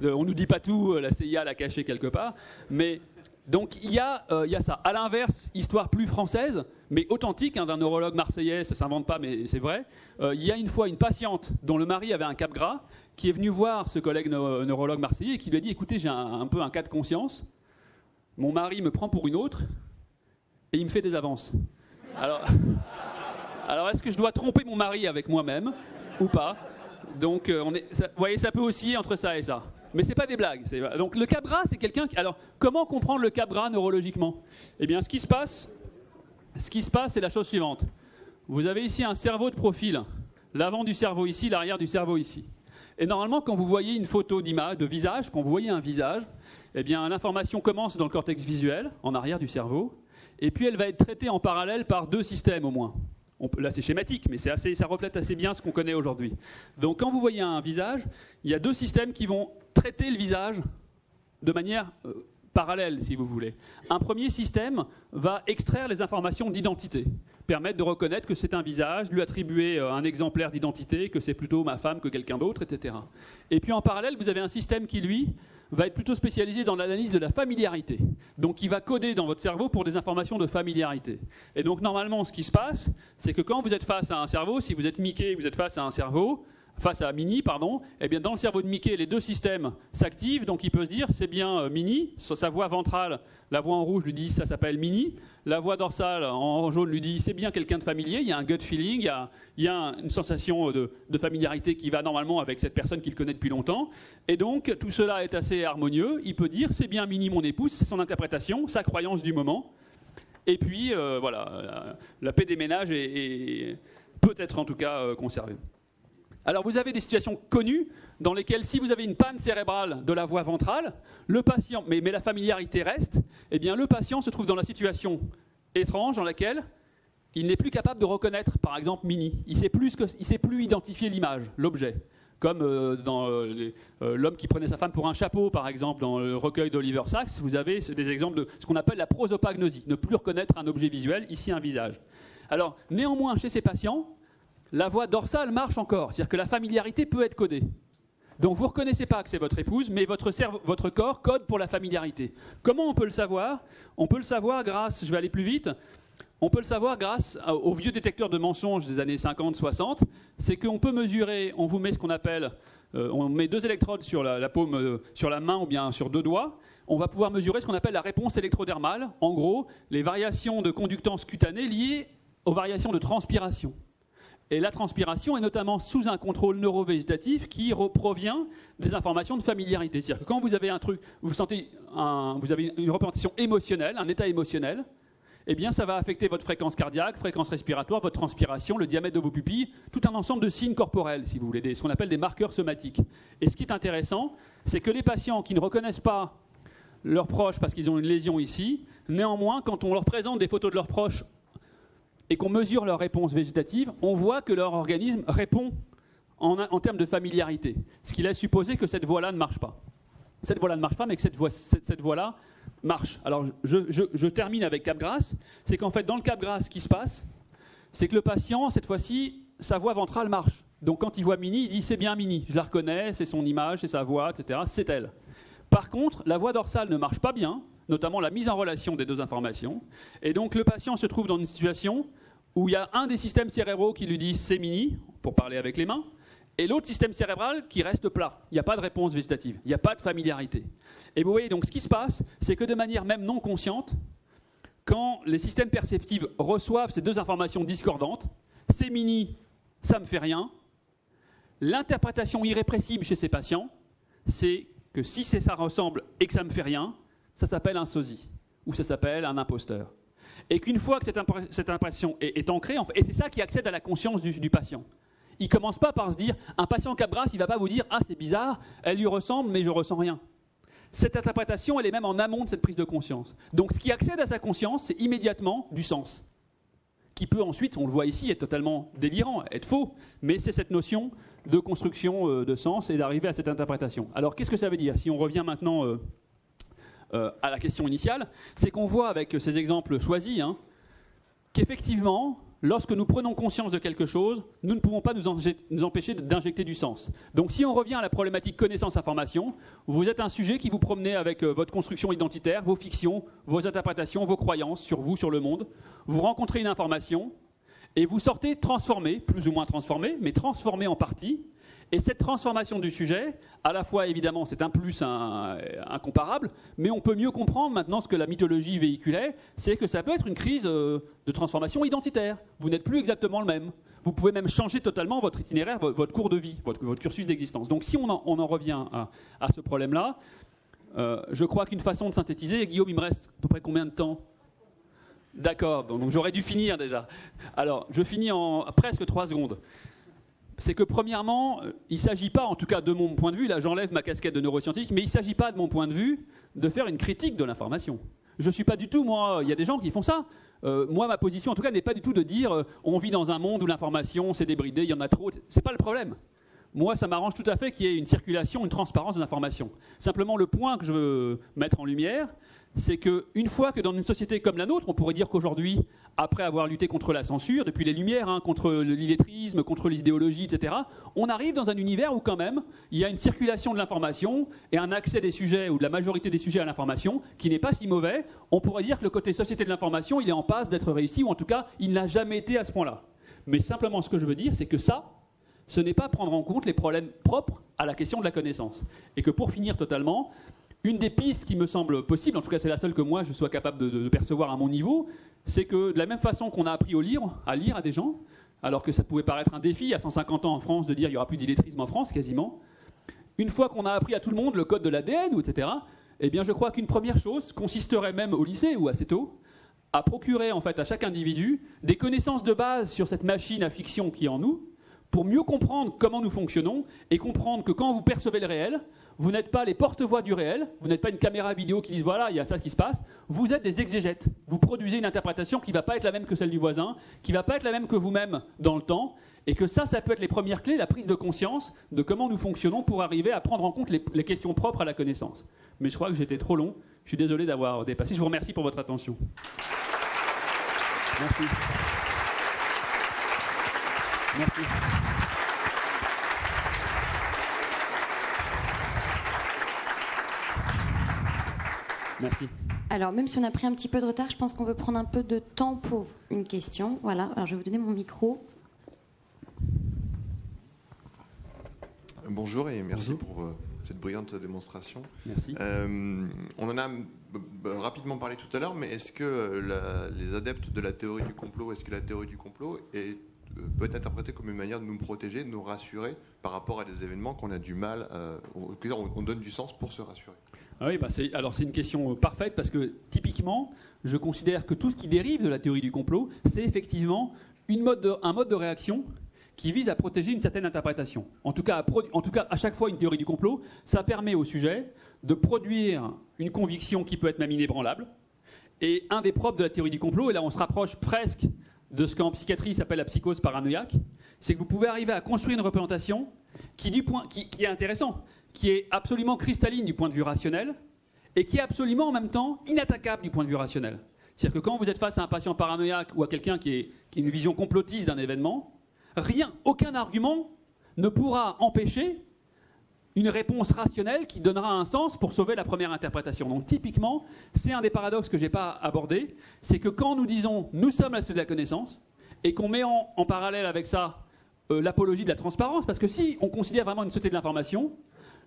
on nous dit pas tout, la CIA l'a caché quelque part. Mais donc il y a ça. À l'inverse, histoire plus française, mais authentique, d'un neurologue marseillais, ça ne s'invente pas, mais c'est vrai. Il y a une fois une patiente dont le mari avait un Capgras, qui est venu voir ce collègue neurologue marseillais et qui lui a dit « Écoutez, j'ai un peu un cas de conscience. Mon mari me prend pour une autre et il me fait des avances. Alors est-ce que je dois tromper mon mari avec moi-même ou pas ?» Donc, vous voyez, ça peut osciller entre ça et ça. Mais ce n'est pas des blagues. Donc le Capgras, c'est quelqu'un qui... Alors, comment comprendre le Capgras neurologiquement? Eh bien, ce qui se passe, c'est la chose suivante. Vous avez ici un cerveau de profil. L'avant du cerveau ici, l'arrière du cerveau ici. Et normalement, quand vous voyez une photo d'image, de visage, quand vous voyez un visage, eh bien, l'information commence dans le cortex visuel, en arrière du cerveau, et puis elle va être traitée en parallèle par 2 systèmes au moins. Là, c'est schématique, mais ça reflète assez bien ce qu'on connaît aujourd'hui. Donc, quand vous voyez un visage, il y a 2 systèmes qui vont traiter le visage de manière parallèles, si vous voulez. Un premier système va extraire les informations d'identité, permettre de reconnaître que c'est un visage, lui attribuer un exemplaire d'identité, que c'est plutôt ma femme que quelqu'un d'autre, etc. Et puis en parallèle, vous avez un système qui, lui, va être plutôt spécialisé dans l'analyse de la familiarité. Donc il va coder dans votre cerveau pour des informations de familiarité. Et donc normalement, ce qui se passe, c'est que quand vous êtes face à un cerveau, si vous êtes Mickey, vous êtes face à un cerveau, face à Minnie, pardon, eh bien dans le cerveau de Mickey, les deux systèmes s'activent, donc il peut se dire c'est bien Minnie, sa voix ventrale, la voix en rouge lui dit ça s'appelle Minnie, la voix dorsale en jaune lui dit c'est bien quelqu'un de familier, il y a un gut feeling, il y a une sensation de familiarité qui va normalement avec cette personne qu'il connaît depuis longtemps, et donc tout cela est assez harmonieux, il peut dire c'est bien Minnie mon épouse, c'est son interprétation, sa croyance du moment, et puis voilà, la paix des ménages est peut-être en tout cas conservée. Alors vous avez des situations connues dans lesquelles si vous avez une panne cérébrale de la voie ventrale, le patient, mais la familiarité reste, eh bien le patient se trouve dans la situation étrange dans laquelle il n'est plus capable de reconnaître, par exemple, Minnie. Il ne sait plus identifier l'image, l'objet. Comme dans l'homme qui prenait sa femme pour un chapeau, par exemple, dans le recueil d'Oliver Sacks, vous avez des exemples de ce qu'on appelle la prosopagnosie, ne plus reconnaître un objet visuel, ici un visage. Alors, néanmoins, chez ces patients, la voie dorsale marche encore, c'est-à-dire que la familiarité peut être codée. Donc vous ne reconnaissez pas que c'est votre épouse, mais votre corps code pour la familiarité. Comment on peut le savoir ? On peut le savoir grâce, je vais aller plus vite, on peut le savoir grâce aux vieux détecteurs de mensonges des années 50-60, c'est qu'on peut mesurer, on vous met ce qu'on appelle, on met 2 électrodes sur la paume, sur la main ou bien sur 2 doigts, on va pouvoir mesurer ce qu'on appelle la réponse électrodermale, en gros, les variations de conductance cutanée liées aux variations de transpiration. Et la transpiration est notamment sous un contrôle neurovégétatif qui provient des informations de familiarité. C'est-à-dire que quand vous avez un truc, vous avez une représentation émotionnelle, un état émotionnel, eh bien ça va affecter votre fréquence cardiaque, fréquence respiratoire, votre transpiration, le diamètre de vos pupilles, tout un ensemble de signes corporels, si vous voulez, ce qu'on appelle des marqueurs somatiques. Et ce qui est intéressant, c'est que les patients qui ne reconnaissent pas leurs proches parce qu'ils ont une lésion ici, néanmoins, quand on leur présente des photos de leurs proches et qu'on mesure leur réponse végétative, on voit que leur organisme répond en termes de familiarité. Ce qui laisse supposer que cette voie-là ne marche pas. Cette voie-là ne marche pas, mais que cette voie-là marche. Alors, je termine avec Capgras. C'est qu'en fait, dans le Capgras, ce qui se passe, c'est que le patient, cette fois-ci, sa voie ventrale marche. Donc, quand il voit Minnie, il dit « c'est bien Minnie, je la reconnais, c'est son image, c'est sa voix, etc. C'est elle ». Par contre, la voie dorsale ne marche pas bien, notamment la mise en relation des deux informations. Et donc, le patient se trouve dans une situation où il y a un des systèmes cérébraux qui lui dit « c'est Minnie », pour parler avec les mains, et l'autre système cérébral qui reste plat. Il n'y a pas de réponse végétative, il n'y a pas de familiarité. Et vous voyez, donc, ce qui se passe, c'est que de manière même non consciente, quand les systèmes perceptifs reçoivent ces deux informations discordantes, « c'est Minnie, ça ne me fait rien », l'interprétation irrépressible chez ces patients, c'est que si ça ressemble et que ça ne me fait rien, ça s'appelle un sosie, ou ça s'appelle un imposteur. Et qu'une fois que cette impression est ancrée, et c'est ça qui accède à la conscience du patient. Il ne commence pas par se dire, un patient Capgras, il ne va pas vous dire « ah, c'est bizarre, elle lui ressemble, mais je ne ressens rien ». Cette interprétation, elle est même en amont de cette prise de conscience. Donc ce qui accède à sa conscience, c'est immédiatement du sens, qui peut ensuite, on le voit ici, être totalement délirant, être faux, mais c'est cette notion de construction de sens et d'arriver à cette interprétation. Alors qu'est-ce que ça veut dire ? Si on revient maintenant à la question initiale, c'est qu'on voit avec ces exemples choisis qu'effectivement, lorsque nous prenons conscience de quelque chose, nous ne pouvons pas nous empêcher d'injecter du sens. Donc si on revient à la problématique connaissance-information, vous êtes un sujet qui vous promenez avec votre construction identitaire, vos fictions, vos interprétations, vos croyances sur vous, sur le monde. Vous rencontrez une information et vous sortez transformé, plus ou moins transformé, mais transformé en partie. Et cette transformation du sujet, à la fois évidemment c'est un plus incomparable, mais on peut mieux comprendre maintenant ce que la mythologie véhiculait, c'est que ça peut être une crise de transformation identitaire. Vous n'êtes plus exactement le même. Vous pouvez même changer totalement votre itinéraire, votre cours de vie, votre cursus d'existence. Donc si on en revient à ce problème-là, je crois qu'une façon de synthétiser, et Guillaume, il me reste à peu près combien de temps ? D'accord, donc j'aurais dû finir déjà. Alors, je finis en presque 3 secondes. C'est que premièrement, il ne s'agit pas, en tout cas de mon point de vue, là j'enlève ma casquette de neuroscientifique, mais il ne s'agit pas de mon point de vue de faire une critique de l'information. Je ne suis pas du tout, moi, il y a des gens qui font ça. Moi, ma position, en tout cas, n'est pas du tout de dire on vit dans un monde où l'information s'est débridée, il y en a trop. Ce n'est pas le problème. moi, ça m'arrange tout à fait qu'il y ait une circulation, une transparence de l'information. Simplement, le point que je veux mettre en lumière, c'est qu'une fois que dans une société comme la nôtre, on pourrait dire qu'aujourd'hui, après avoir lutté contre la censure, depuis les Lumières, contre l'illettrisme, contre l'idéologie, etc., on arrive dans un univers où quand même, il y a une circulation de l'information et un accès des sujets ou de la majorité des sujets à l'information qui n'est pas si mauvais. On pourrait dire que le côté société de l'information, il est en passe d'être réussi, ou en tout cas, il n'a jamais été à ce point-là. Mais simplement, ce que je veux dire, c'est que ça, ce n'est pas prendre en compte les problèmes propres à la question de la connaissance. Et que pour finir totalement, une des pistes qui me semble possible, en tout cas c'est la seule que moi je sois capable de percevoir à mon niveau, c'est que de la même façon qu'on a appris à lire à des gens, alors que ça pouvait paraître un défi à 150 ans en France de dire qu'il n'y aura plus d'illettrisme en France quasiment, une fois qu'on a appris à tout le monde le code de l'ADN, etc., eh bien je crois qu'une première chose consisterait même au lycée ou assez tôt à procurer en fait à chaque individu des connaissances de base sur cette machine à fiction qui est en nous, pour mieux comprendre comment nous fonctionnons et comprendre que quand vous percevez le réel, vous n'êtes pas les porte-voix du réel, vous n'êtes pas une caméra vidéo qui dit voilà, il y a ça qui se passe, vous êtes des exégètes. Vous produisez une interprétation qui ne va pas être la même que celle du voisin, qui ne va pas être la même que vous-même dans le temps, et que ça peut être les premières clés, la prise de conscience de comment nous fonctionnons pour arriver à prendre en compte les questions propres à la connaissance. Mais je crois que j'étais trop long, je suis désolé d'avoir dépassé, je vous remercie pour votre attention. Merci. Merci. Merci. Alors, même si on a pris un petit peu de retard, je pense qu'on veut prendre un peu de temps pour une question. Voilà, alors je vais vous donner mon micro. Bonjour et merci pour cette brillante démonstration. Merci. On en a rapidement parlé tout à l'heure, mais est-ce que les adeptes de la théorie du complot, est-ce que la théorie du complot peut être interprétée comme une manière de nous protéger, de nous rassurer par rapport à des événements qu'on a du mal, on donne du sens pour se rassurer? Ah oui, c'est une question parfaite parce que typiquement, je considère que tout ce qui dérive de la théorie du complot, c'est effectivement un mode de réaction qui vise à protéger une certaine interprétation. En tout cas, à chaque fois, une théorie du complot, ça permet au sujet de produire une conviction qui peut être même inébranlable. Et un des propres de la théorie du complot, et là on se rapproche presque de ce qu'en psychiatrie s'appelle la psychose paranoïaque, c'est que vous pouvez arriver à construire une représentation qui est intéressant, qui est absolument cristalline du point de vue rationnel et qui est absolument en même temps inattaquable du point de vue rationnel. C'est-à-dire que quand vous êtes face à un patient paranoïaque ou à quelqu'un qui a une vision complotiste d'un événement, aucun argument ne pourra empêcher une réponse rationnelle qui donnera un sens pour sauver la première interprétation. Donc typiquement, c'est un des paradoxes que je n'ai pas abordé, c'est que quand nous disons « nous sommes la société de la connaissance » et qu'on met en parallèle avec ça l'apologie de la transparence, parce que si on considère vraiment une société de l'information,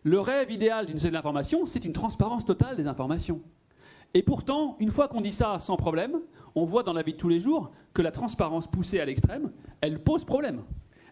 le rêve idéal d'une société de l'information, c'est une transparence totale des informations. Et pourtant, une fois qu'on dit ça sans problème, on voit dans la vie de tous les jours que la transparence poussée à l'extrême, elle pose problème.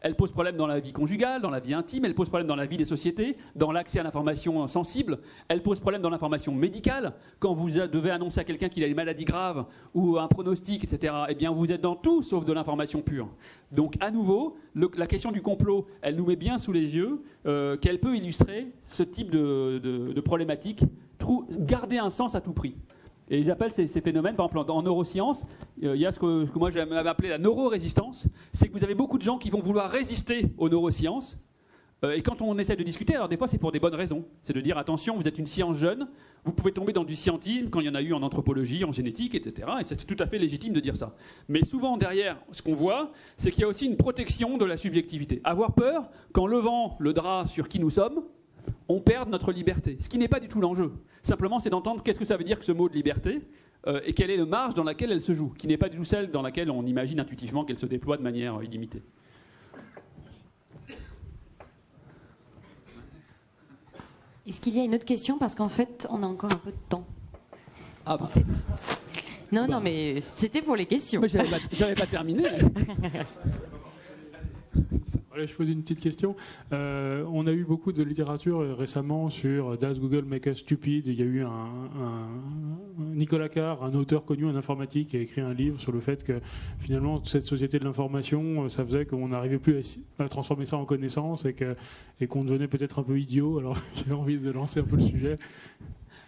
Elle pose problème dans la vie conjugale, dans la vie intime, elle pose problème dans la vie des sociétés, dans l'accès à l'information sensible, elle pose problème dans l'information médicale. Quand vous devez annoncer à quelqu'un qu'il a une maladie grave ou un pronostic, etc., eh bien vous êtes dans tout sauf de l'information pure. Donc à nouveau, la question du complot, elle nous met bien sous les yeux qu'elle peut illustrer ce type de problématique, garder un sens à tout prix. Et j'appelle ces phénomènes, par exemple en neurosciences, il y a ce que moi j'avais appelé la neurorésistance, c'est que vous avez beaucoup de gens qui vont vouloir résister aux neurosciences, et quand on essaie de discuter, alors des fois c'est pour des bonnes raisons, c'est de dire attention, vous êtes une science jeune, vous pouvez tomber dans du scientisme quand il y en a eu en anthropologie, en génétique, etc. Et c'est tout à fait légitime de dire ça. Mais souvent derrière, ce qu'on voit, c'est qu'il y a aussi une protection de la subjectivité. Avoir peur qu'en levant le drap sur qui nous sommes, on perde notre liberté. Ce qui n'est pas du tout l'enjeu. Simplement, c'est d'entendre qu'est-ce que ça veut dire que ce mot de liberté et quelle est la marge dans laquelle elle se joue, qui n'est pas du tout celle dans laquelle on imagine intuitivement qu'elle se déploie de manière illimitée. Merci. Est-ce qu'il y a une autre question? Parce qu'en fait, on a encore un peu de temps. Ah bah. En fait. Non, mais c'était pour les questions. Mais j'avais pas terminé. Voilà, je pose une petite question. On a eu beaucoup de littérature récemment sur Does Google Make Us Stupid? Il y a eu un Nicolas Carr, un auteur connu en informatique, qui a écrit un livre sur le fait que finalement cette société de l'information, ça faisait qu'on n'arrivait plus à transformer ça en connaissance et qu'on devenait peut-être un peu idiot. Alors j'ai envie de lancer un peu le sujet.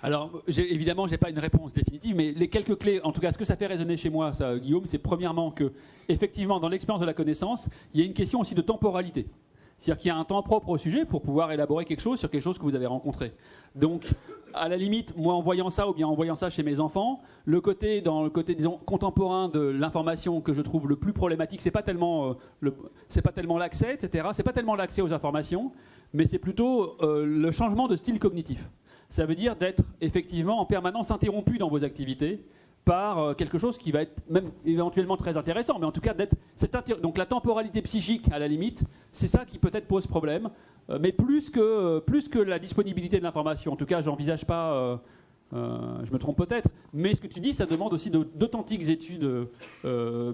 Alors, évidemment, je n'ai pas une réponse définitive, mais les quelques clés, en tout cas, ce que ça fait résonner chez moi, ça, Guillaume, c'est premièrement que, effectivement, dans l'expérience de la connaissance, il y a une question aussi de temporalité. C'est-à-dire qu'il y a un temps propre au sujet pour pouvoir élaborer quelque chose sur quelque chose que vous avez rencontré. Donc, à la limite, moi, en voyant ça, ou bien en voyant ça chez mes enfants, dans le côté, disons, contemporain de l'information que je trouve le plus problématique, c'est pas tellement l'accès, etc. C'est pas tellement l'accès aux informations, mais c'est plutôt le changement de style cognitif. Ça veut dire d'être effectivement en permanence interrompu dans vos activités par quelque chose qui va être même éventuellement très intéressant, mais en tout cas donc la temporalité psychique à la limite, c'est ça qui peut-être pose problème, mais plus que la disponibilité de l'information. En tout cas, j'envisage pas, je me trompe peut-être, mais ce que tu dis, ça demande aussi d'authentiques études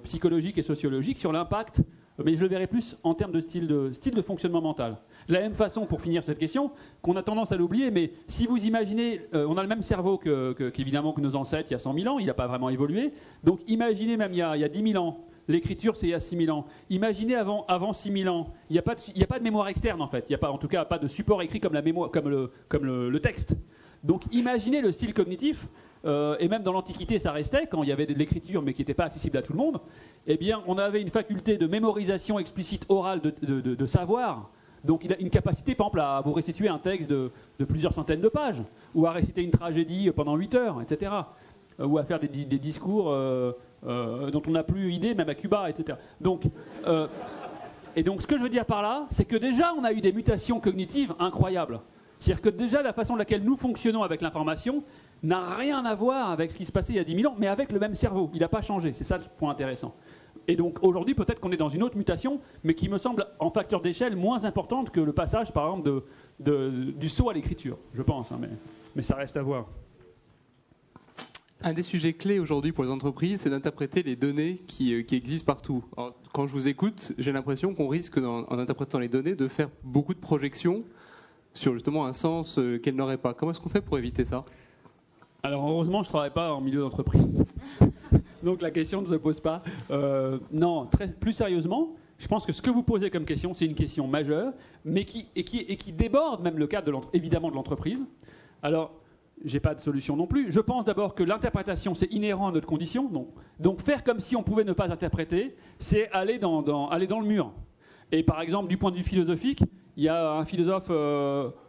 psychologiques et sociologiques sur l'impact, mais je le verrai plus en termes de style de fonctionnement mental. De la même façon, pour finir cette question, qu'on a tendance à l'oublier, mais si vous imaginez, on a le même cerveau qu'évidemment que nos ancêtres il y a 100 000 ans, il n'a pas vraiment évolué. Donc imaginez même il y a 10 000 ans, l'écriture c'est il y a 6 000 ans. Imaginez avant 6 000 ans, il n'y a pas de mémoire externe en fait. Il n'y a pas, en tout cas, pas de support écrit comme la mémoire, comme le texte. Donc imaginez le style cognitif, et même dans l'Antiquité ça restait, quand il y avait de l'écriture mais qui n'était pas accessible à tout le monde, eh bien on avait une faculté de mémorisation explicite orale de savoir. Donc il a une capacité, par exemple, à vous restituer un texte de plusieurs centaines de pages, ou à réciter une tragédie pendant 8 heures, etc. Ou à faire des discours dont on n'a plus idée, même à Cuba, etc. Donc, ce que je veux dire par là, c'est que déjà on a eu des mutations cognitives incroyables. C'est-à-dire que déjà la façon de laquelle nous fonctionnons avec l'information n'a rien à voir avec ce qui se passait il y a 10 000 ans, mais avec le même cerveau. Il n'a pas changé, c'est ça le point intéressant. Et donc aujourd'hui, peut-être qu'on est dans une autre mutation, mais qui me semble en facteur d'échelle moins importante que le passage, par exemple, du saut à l'écriture, je pense, hein, mais ça reste à voir. Un des sujets clés aujourd'hui pour les entreprises, c'est d'interpréter les données qui existent partout. Alors, quand je vous écoute, j'ai l'impression qu'on risque, en interprétant les données, de faire beaucoup de projections sur justement un sens qu'elles n'auraient pas. Comment est-ce qu'on fait pour éviter ça ? Alors heureusement, je ne travaille pas en milieu d'entreprise. Donc la question ne se pose pas. Non, plus sérieusement, je pense que ce que vous posez comme question, c'est une question majeure, mais qui déborde même le cadre évidemment de l'entreprise. Alors, j'ai pas de solution non plus. Je pense d'abord que l'interprétation, c'est inhérent à notre condition. Donc faire comme si on pouvait ne pas interpréter, c'est aller dans le mur. Et par exemple, du point de vue philosophique, il y a un philosophe,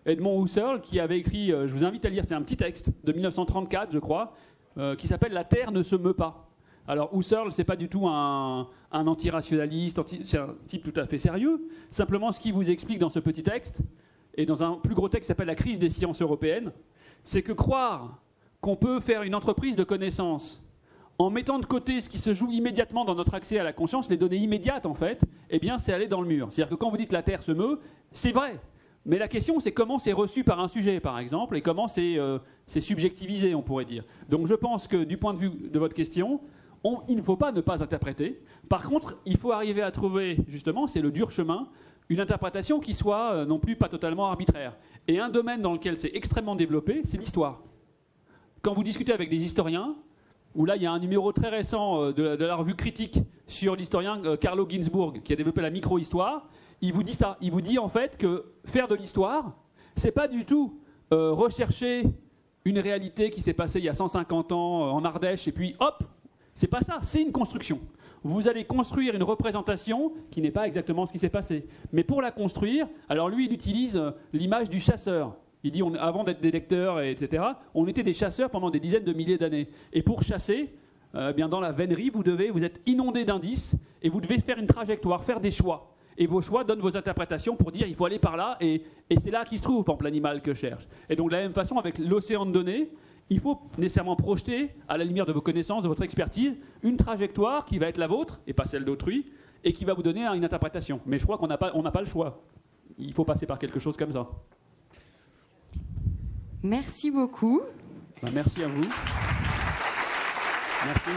Edmond Husserl, qui avait écrit, je vous invite à lire, c'est un petit texte de 1934, je crois, qui s'appelle « La Terre ne se meut pas ». Alors Husserl, c'est pas du tout un antirationaliste, c'est un type tout à fait sérieux. Simplement, ce qu'il vous explique dans ce petit texte, et dans un plus gros texte qui s'appelle « La crise des sciences européennes », c'est que croire qu'on peut faire une entreprise de connaissances en mettant de côté ce qui se joue immédiatement dans notre accès à la conscience, les données immédiates en fait, eh bien c'est aller dans le mur. C'est-à-dire que quand vous dites la Terre se meut, c'est vrai. Mais la question c'est comment c'est reçu par un sujet par exemple, et comment c'est subjectivisé on pourrait dire. Donc je pense que du point de vue de votre question, il ne faut pas ne pas interpréter. Par contre, il faut arriver à trouver, justement, c'est le dur chemin, une interprétation qui soit non plus pas totalement arbitraire. Et un domaine dans lequel c'est extrêmement développé, c'est l'histoire. Quand vous discutez avec des historiens, où là il y a un numéro très récent de la revue Critique sur l'historien Carlo Ginzburg, qui a développé la micro-histoire, il vous dit ça. Il vous dit en fait que faire de l'histoire, c'est pas du tout rechercher une réalité qui s'est passée il y a 150 ans en Ardèche, et puis hop, c'est pas ça, c'est une construction. Vous allez construire une représentation qui n'est pas exactement ce qui s'est passé. Mais pour la construire, alors lui, il utilise l'image du chasseur. Il dit, avant d'être des lecteurs, etc., on était des chasseurs pendant des dizaines de milliers d'années. Et pour chasser, bien dans la vénerie, vous êtes inondé d'indices et vous devez faire une trajectoire, faire des choix. Et vos choix donnent vos interprétations pour dire il faut aller par là, et c'est là qu'il se trouve, par exemple, l'animal que je cherche. Et donc de la même façon, avec l'océan de données, il faut nécessairement projeter, à la lumière de vos connaissances, de votre expertise, une trajectoire qui va être la vôtre, et pas celle d'autrui, et qui va vous donner une interprétation. Mais je crois qu'on n'a pas le choix. Il faut passer par quelque chose comme ça. Merci beaucoup. Merci à vous. Merci.